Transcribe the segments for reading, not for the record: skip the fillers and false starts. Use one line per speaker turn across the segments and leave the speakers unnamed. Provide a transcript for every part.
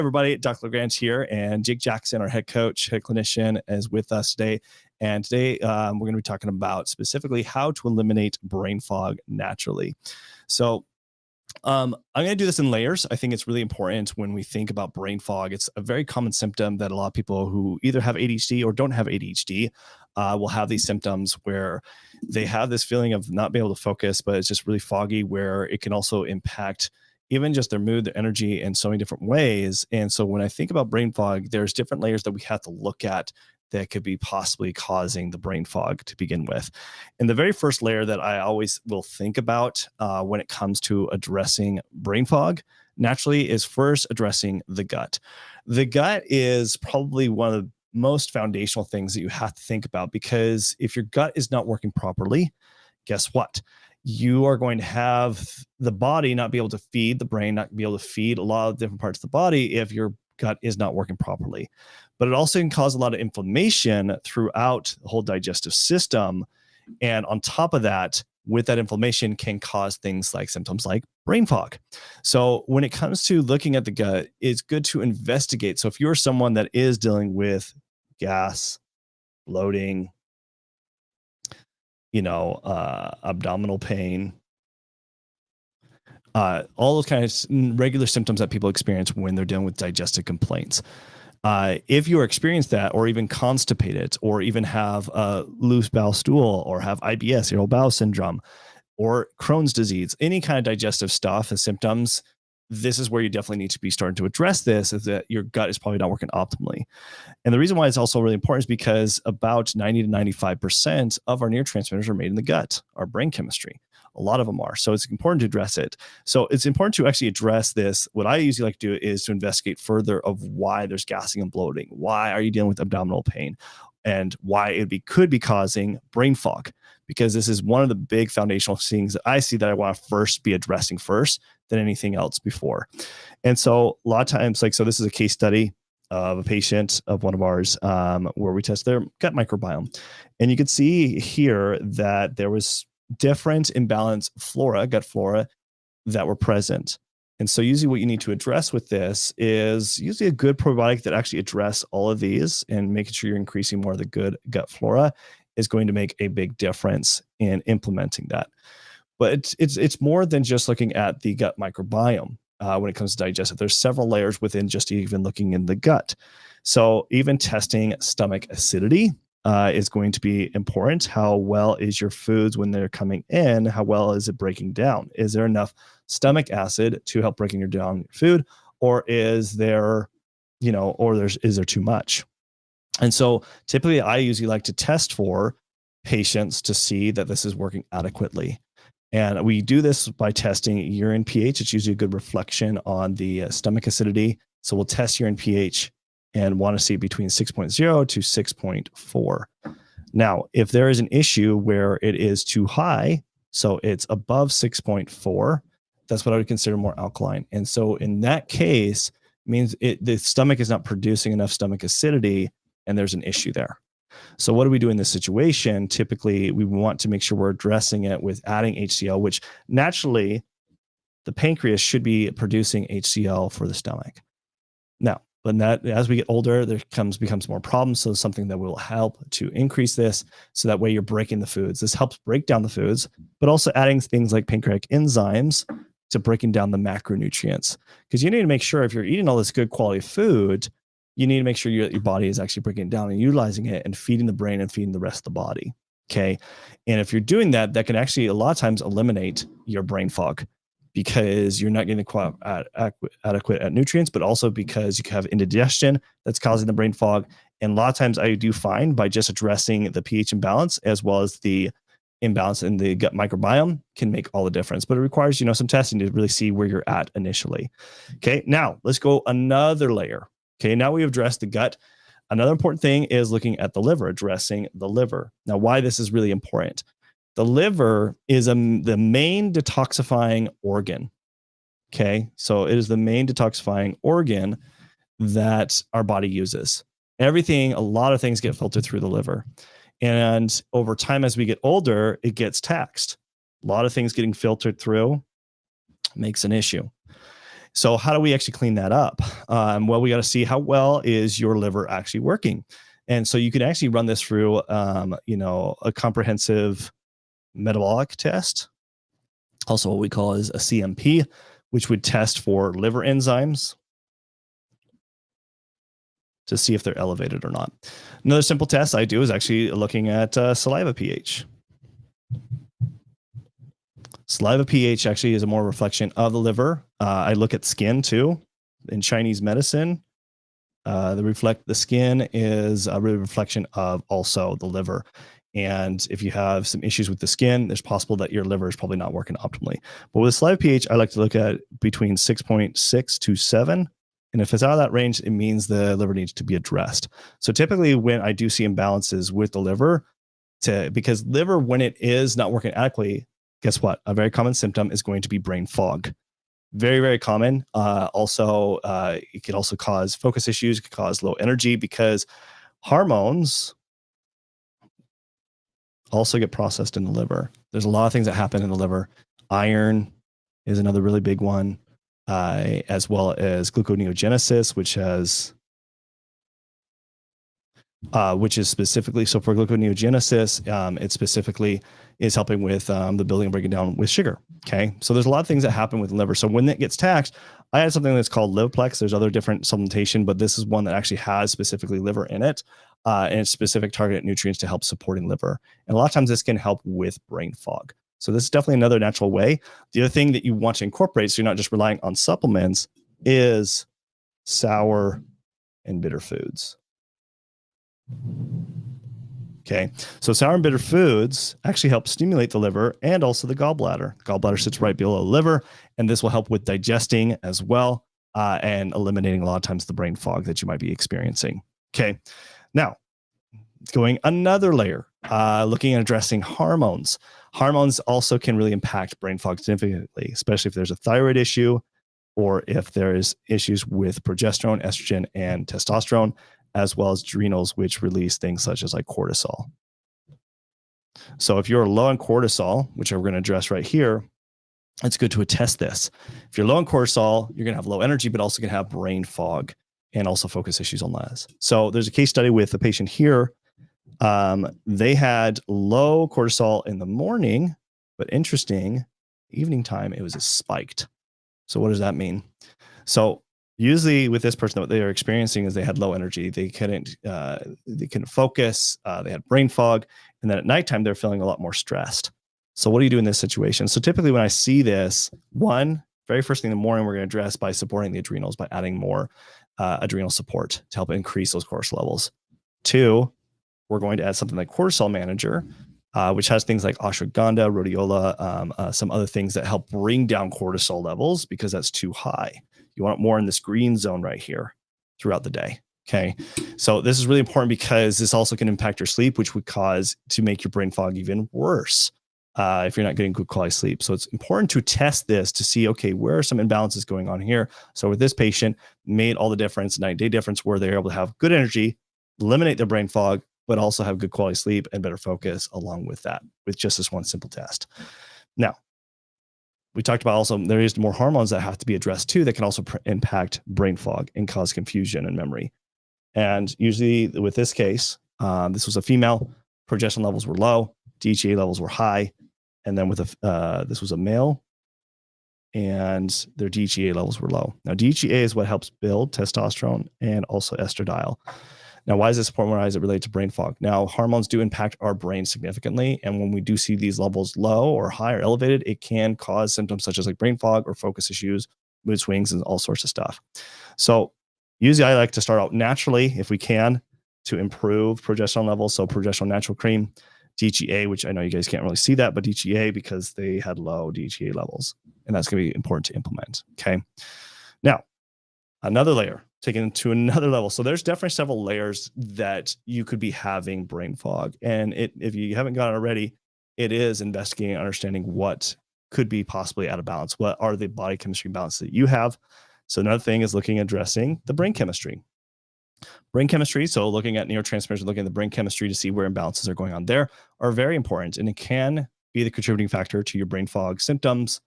Everybody, Dr. LeGrange here, and Jake Jackson, our head coach, head clinician, is with us today. And today we're going to be talking about specifically how to eliminate brain fog naturally. So I'm going to do this in layers. I think it's really important when we think about brain fog. It's a very common symptom that a lot of people who either have ADHD or don't have ADHD will have these symptoms where they have this feeling of not being able to focus, but it's just really foggy, where it can also impact even just their mood, their energy in so many different ways. And so when I think about brain fog, there's different layers that we have to look at that could be possibly causing the brain fog to begin with. And the very first layer that I always will think about when it comes to addressing brain fog naturally is first addressing the gut. The gut is probably one of the most foundational things that you have to think about, because if your gut is not working properly, guess what? You are going to have the body not be able to feed the brain, not be able to feed a lot of different parts of the body if your gut is not working properly. But it also can cause a lot of inflammation throughout the whole digestive system. And on top of that, with that inflammation can cause things like symptoms like brain fog. So when it comes to looking at the gut, it's good to investigate. So if you're someone that is dealing with gas, bloating, abdominal pain, all those kinds of regular symptoms that people experience when they're dealing with digestive complaints. If you experience that, or even constipated, or even have a loose bowel stool, or have IBS, irritable bowel syndrome, or Crohn's disease, any kind of digestive stuff and symptoms, this is where you definitely need to be starting to address this, is that your gut is probably not working optimally. And the reason why it's also really important is because about 90 to 95% of our neurotransmitters are made in the gut, our brain chemistry. A lot of them are. So it's important to address it. So it's important to actually address this. What I usually like to do is to investigate further of why there's gassing and bloating. Why are you dealing with abdominal pain? And why it could be causing brain fog, because this is one of the big foundational things that I see that I want to first be addressing first than anything else before. And so a lot of times, so this is a case study of a patient of one of ours where we test their gut microbiome. And you can see here that there was different imbalanced flora, gut flora, that were present. And so usually what you need to address with this is usually a good probiotic that actually address all of these, and making sure you're increasing more of the good gut flora is going to make a big difference in implementing that. But it's more than just looking at the gut microbiome when it comes to digestive. There's several layers within just even looking in the gut. So even testing stomach acidity is going to be important. How well is your foods when they're coming in? How well is it breaking down? Is there enough stomach acid to help breaking down your food, or is there, is there too much? And so typically I usually like to test for patients to see that this is working adequately. And we do this by testing urine pH. It's usually a good reflection on the stomach acidity. So we'll test urine pH and want to see between 6.0 to 6.4. Now, if there is an issue where it is too high, so it's above 6.4, that's what I would consider more alkaline. And so in that case, means the stomach is not producing enough stomach acidity, and there's an issue there. So what do we do in this situation? Typically, we want to make sure we're addressing it with adding HCl, which naturally the pancreas should be producing HCl for the stomach. Now, but that as we get older, there becomes more problems. So something that will help to increase this, so that way you're breaking the foods. This helps break down the foods, but also adding things like pancreatic enzymes to breaking down the macronutrients. Because you need to make sure, if you're eating all this good quality food, you need to make sure your body is actually breaking it down and utilizing it and feeding the brain and feeding the rest of the body. Okay. And if you're doing that, that can actually a lot of times eliminate your brain fog, because you're not getting adequate at nutrients, but also because you have indigestion that's causing the brain fog. And a lot of times I do find by just addressing the pH imbalance as well as the imbalance in the gut microbiome can make all the difference. But it requires, some testing to really see where you're at initially. Okay, now let's go another layer. Okay, now we've addressed the gut. Another important thing is looking at the liver, addressing the liver. Now, why this is really important. The liver is the main detoxifying organ. Okay, so it is the main detoxifying organ that our body uses. A lot of things get filtered through the liver. And over time, as we get older, it gets taxed. A lot of things getting filtered through makes an issue. So how do we actually clean that up? Well, we got to see how well is your liver actually working. And so you can actually run this through, a comprehensive metabolic test, also what we call is a CMP, which would test for liver enzymes to see if they're elevated or not. Another simple test I do is actually looking at saliva pH. Saliva pH actually is a more reflection of the liver. I look at skin too. In Chinese medicine, the skin is a reflection of also the liver. And if you have some issues with the skin, it's possible that your liver is probably not working optimally. But with saliva pH, I like to look at between 6.6 to 7. And if it's out of that range, it means the liver needs to be addressed. So typically when I do see imbalances with the liver, because liver, when it is not working adequately, guess what? A very common symptom is going to be brain fog. Very, very common. It can also cause focus issues. It can cause low energy because hormones also get processed in the liver. There's a lot of things that happen in the liver. Iron is another really big one, as well as gluconeogenesis, which is specifically, so for gluconeogenesis, it specifically is helping with the building and breaking down with sugar. Okay. So there's a lot of things that happen with the liver. So when it gets taxed, I had something that's called Livplex. There's other different supplementation, but this is one that actually has specifically liver in it, and it's specific targeted nutrients to help supporting liver. And a lot of times this can help with brain fog. So this is definitely another natural way. The other thing that you want to incorporate, so you're not just relying on supplements, is sour and bitter foods. Okay, so sour and bitter foods actually help stimulate the liver and also the gallbladder. The gallbladder sits right below the liver, and this will help with digesting as well, and eliminating a lot of times the brain fog that you might be experiencing. Okay, now going another layer, looking at addressing hormones. Hormones also can really impact brain fog significantly, especially if there's a thyroid issue or if there is issues with progesterone, estrogen, and testosterone, as well as adrenals, which release things such as like cortisol. So if you're low on cortisol, which we're going to address right here, it's good to test this. If you're low on cortisol, you're going to have low energy, but also going to have brain fog and also focus issues on less. So there's a case study with a patient here. They had low cortisol in the morning, but interesting, evening time, it was spiked. So what does that mean? So usually with this person, what they are experiencing is they had low energy. They couldn't focus. They had brain fog. And then at nighttime, they're feeling a lot more stressed. So what do you do in this situation? So typically when I see this, very first thing in the morning, we're going to address by supporting the adrenals, by adding more adrenal support to help increase those cortisol levels. 2, we're going to add something like Cortisol Manager, which has things like ashwagandha, rhodiola, some other things that help bring down cortisol levels because that's too high. You want it more in this green zone right here throughout the day. Okay. So this is really important because this also can impact your sleep, which would cause to make your brain fog even worse if you're not getting good quality sleep. So it's important to test this to see, okay, where are some imbalances going on here? So with this patient, made all the difference, night-day difference, where they're able to have good energy, eliminate their brain fog, but also have good quality sleep and better focus along with that, with just this one simple test. Now, we talked about also there is more hormones that have to be addressed too that can also impact brain fog and cause confusion and memory. And usually with this case, this was a female, progesterone levels were low, DHEA levels were high. And then with this was a male and their DHEA levels were low. Now DHEA is what helps build testosterone and also estradiol. Now, why is this important? Why is it related to brain fog? Now, hormones do impact our brain significantly. And when we do see these levels low or high or elevated, it can cause symptoms such as like brain fog or focus issues, mood swings, and all sorts of stuff. So usually I like to start out naturally, if we can, to improve progesterone levels. So progesterone natural cream, DHEA, which I know you guys can't really see that, but DHEA because they had low DHEA levels. And that's going to be important to implement. Okay. Now, another layer, taken it to another level. So there's definitely several layers that you could be having brain fog. And if you haven't got it already, it is investigating, understanding what could be possibly out of balance. What are the body chemistry balance that you have? So another thing is looking at addressing the brain chemistry. Brain chemistry, so looking at neurotransmitters, looking at the brain chemistry to see where imbalances are going on there, are very important. And it can be the contributing factor to your brain fog symptoms,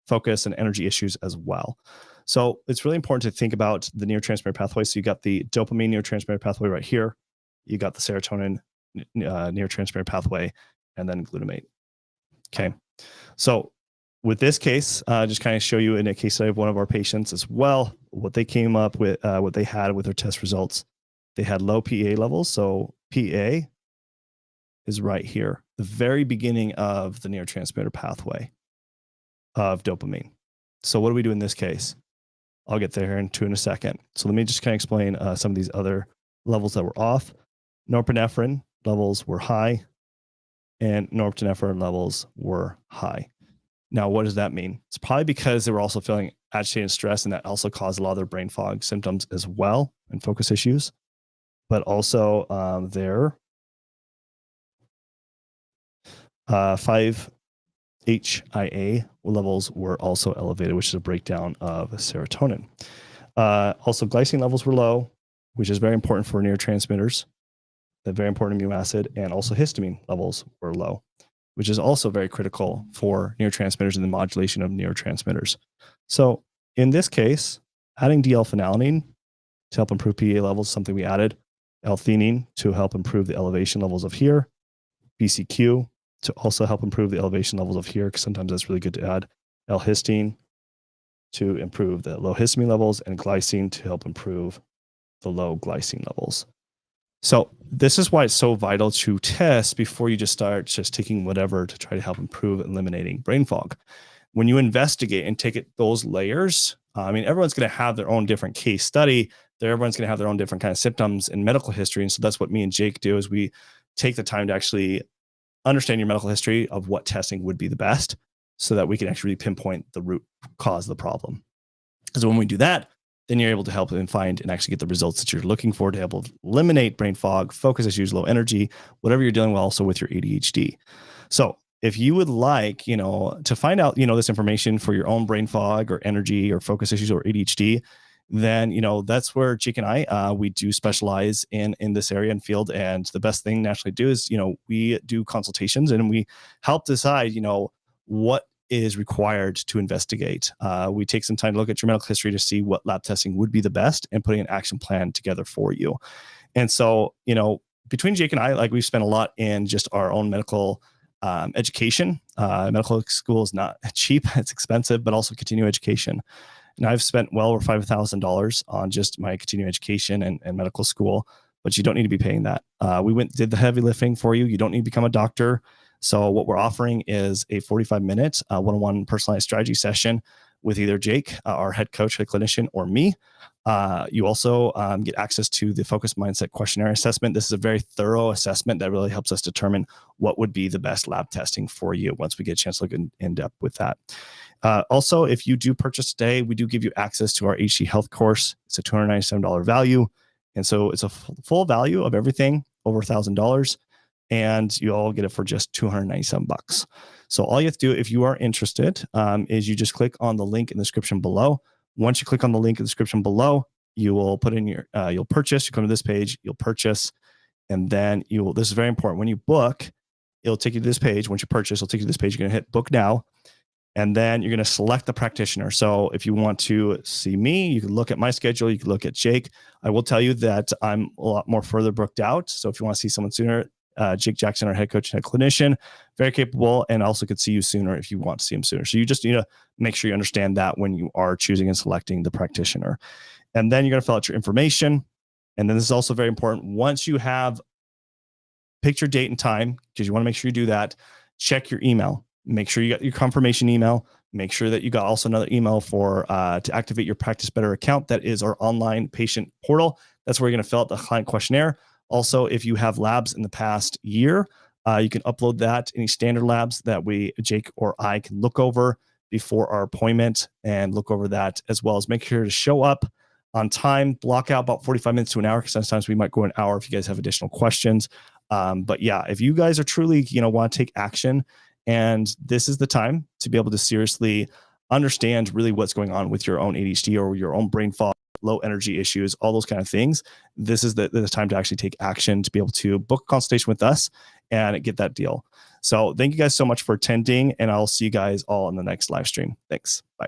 focus, and energy issues as well. So it's really important to think about the neurotransmitter pathway. So you got the dopamine neurotransmitter pathway right here. You got the serotonin neurotransmitter pathway, and then glutamate. Okay. So with this case, just kind of show you in a case study of one of our patients as well, what they came up with, what they had with their test results. They had low PA levels. So PA is right here, the very beginning of the neurotransmitter pathway of dopamine. So what do we do in this case? I'll get there in a second. So let me just kind of explain some of these other levels that were off. Norepinephrine levels were high, and norepinephrine levels were high. Now, what does that mean? It's probably because they were also feeling agitated and stressed, and that also caused a lot of their brain fog symptoms as well and focus issues. But also their 5-HIA levels were also elevated, which is a breakdown of serotonin. Also, glycine levels were low, which is very important for neurotransmitters, a very important amino acid, and also histamine levels were low, which is also very critical for neurotransmitters and the modulation of neurotransmitters. So in this case, adding D-L-phenylalanine to help improve PA levels is something we added. L-theanine to help improve the elevation levels of here. BCQ to also help improve the elevation levels of here, because sometimes that's really good to add. L-histine to improve the low histamine levels, and glycine to help improve the low glycine levels. So this is why it's so vital to test before you just start just taking whatever to try to help improve eliminating brain fog. When you investigate and take it those layers, I mean, everyone's going to have their own different case study. Everyone's going to have their own different kind of symptoms and medical history. And so that's what me and Jake do, is we take the time to actually understand your medical history of what testing would be the best, so that we can actually pinpoint the root cause of the problem. Because when we do that, then you're able to help and find and actually get the results that you're looking for to help eliminate brain fog, focus issues, low energy, whatever you're dealing with, also with your ADHD. So if you would like, to find out, this information for your own brain fog or energy or focus issues or ADHD, then, that's where Jake and I, we do specialize in this area and field. And the best thing naturally do is, we do consultations and we help decide, what is required to investigate. We take some time to look at your medical history to see what lab testing would be the best and putting an action plan together for you. And so, between Jake and I, like, we've spent a lot in just our own medical education. Medical school is not cheap, it's expensive, but also continuing education. And I've spent well over $5,000 on just my continuing education and medical school, but you don't need to be paying that. We did the heavy lifting for you. You don't need to become a doctor. So what we're offering is a 45-minute one-on-one personalized strategy session with either Jake, our head coach, head clinician, or me. You also get access to the Focus Mindset Questionnaire Assessment. This is a very thorough assessment that really helps us determine what would be the best lab testing for you once we get a chance to look in depth with that. Also, if you do purchase today, we do give you access to our HD Health course. It's a $297 value. And so it's a full value of everything over $1,000. And you all get it for just $297. So all you have to do, if you are interested, is you just click on the link in the description below. Once you click on the link in the description below, you will put in your, you'll purchase, you come to this page, you'll purchase, and then this is very important. When you book, it'll take you to this page. Once you purchase, it'll take you to this page. You're going to hit book now, and then you're going to select the practitioner. So if you want to see me, you can look at my schedule. You can look at Jake. I will tell you that I'm a lot more further booked out. So if you want to see someone sooner, Jake Jackson, our head coach and head clinician, very capable, and also could see you sooner if you want to see him sooner. So you just need to make sure you understand that when you are choosing and selecting the practitioner. And then you're going to fill out your information. And then this is also very important. Once you have picked your date and time, because you want to make sure you do that, check your email. Make sure you got your confirmation email. Make sure that you got also another email for to activate your Practice Better account. That is our online patient portal. That's where you're going to fill out the client questionnaire. Also, if you have labs in the past year, you can upload that, any standard labs that Jake or I can look over before our appointment and look over that, as well as make sure to show up on time, block out about 45 minutes to an hour, because sometimes we might go an hour if you guys have additional questions. But yeah, if you guys are truly, want to take action, and this is the time to be able to seriously understand really what's going on with your own ADHD or your own brain fog, low energy issues, all those kind of things. This is the time to actually take action to be able to book a consultation with us and get that deal. So thank you guys so much for attending, and I'll see you guys all in the next live stream. Thanks. Bye.